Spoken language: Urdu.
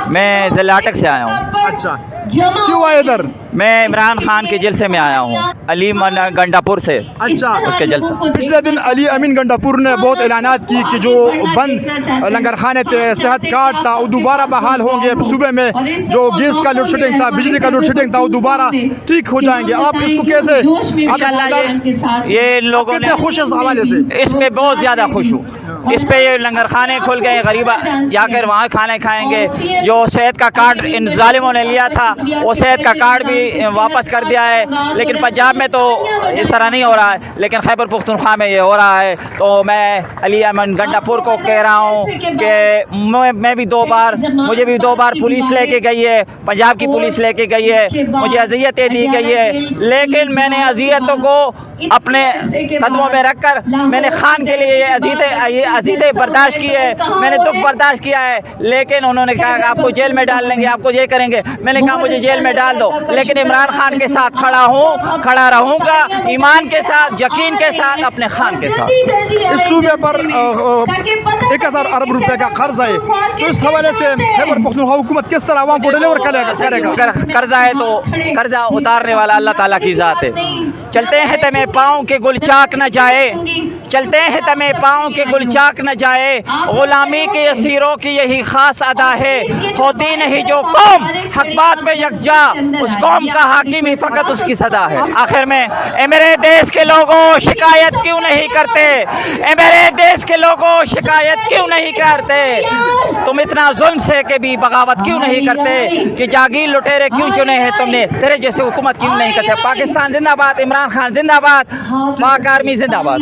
میں ضلع اٹک سے آیا ہوں. اچھا کیوں آئے ادھر؟ میں عمران خان کے جلسے میں آیا ہوں, علی گنڈا پور سے. اچھا اس کے جلسہ پچھلے دن علی امین گنڈا پور نے بہت اعلانات کی کہ جو بند لنگر خانے تھے, صحت کارڈ تھا, وہ دوبارہ بحال ہوں گے. صوبے میں جو گیس کا لوڈ شیڈنگ تھا, بجلی کا لوڈ شیڈنگ تھا, وہ دوبارہ ٹھیک ہو جائیں گے. آپ اس کو کیسے یہ لوگوں نے خوش اس حوالے سے؟ اس پہ بہت زیادہ خوش ہوں. اس پہ یہ لنگر خانے کھل گئے, غریبہ جا کر وہاں کھانے کھائیں گے. جو صحت کا کارڈ ان ظالموں نے لیا تھا, وہ صحت کا کارڈ بھی واپس کر دیا ہے. لیکن پنجاب میں تو اس طرح نہیں ہو رہا ہے, لیکن خیبر پختونخوا میں یہ ہو رہا ہے. تو میں علی امین گنڈا پور کو کہہ رہا ہوں کہ میں بھی مجھے بھی دو بار پولیس لے کے گئی ہے, پنجاب کی پولیس لے کے گئی ہے, مجھے اذیتیں دی گئی ہے. لیکن میں نے اذیتوں کو اپنے قدموں میں رکھ کر میں نے خان کے لیے یہ اذیتیں برداشت کی ہے, میں نے دکھ برداشت کیا ہے. لیکن انہوں نے کہا کہ آپ کو جیل میں ڈال لیں گے, آپ کو یہ کریں گے. میں نے کہا مجھے جیل میں ڈال دو, لیکن عمران خان کے ساتھ کھڑا رہوں گا, ایمان کے ساتھ, یقین کے ساتھ, اپنے خان کے ساتھ. اس صوبے پر 1000 ارب روپے کا قرض ہے, تو اس حوالے سے خیبر پختونخوا حکومت کس طرح عوام کو ڈیلیور کرے گا؟ اگر قرضہ ہے تو قرضہ اتارنے والا اللہ تعالیٰ کی ذات ہے. چلتے ہیں تمہیں پاؤں کے گل چاک نہ جائے, چلتے ہیں تمہیں پاؤں کے گل چاک نہ جائے. غلامی کے اسیروں کی یہی خاص ادا ہے, ہوتی نہیں جو قوم حق بات میں یکجا, اس قوم کا حاکم ہی فقط اس کی صدا ہے. آخر میں اے میرے دیش کے لوگوں شکایت کیوں نہیں کرتے, اے میرے دیش کے لوگوں شکایت کیوں نہیں کرتے, تم اتنا ظلم سے کہ بھی بغاوت کیوں نہیں کرتے, یہ جاگیر لٹیرے کیوں چنے ہیں تم نے, تیرے جیسے حکومت کیوں نہیں کرتے. پاکستان زندہ باد, عمران خان زندہ باد, پاک آرمی زندہ باد.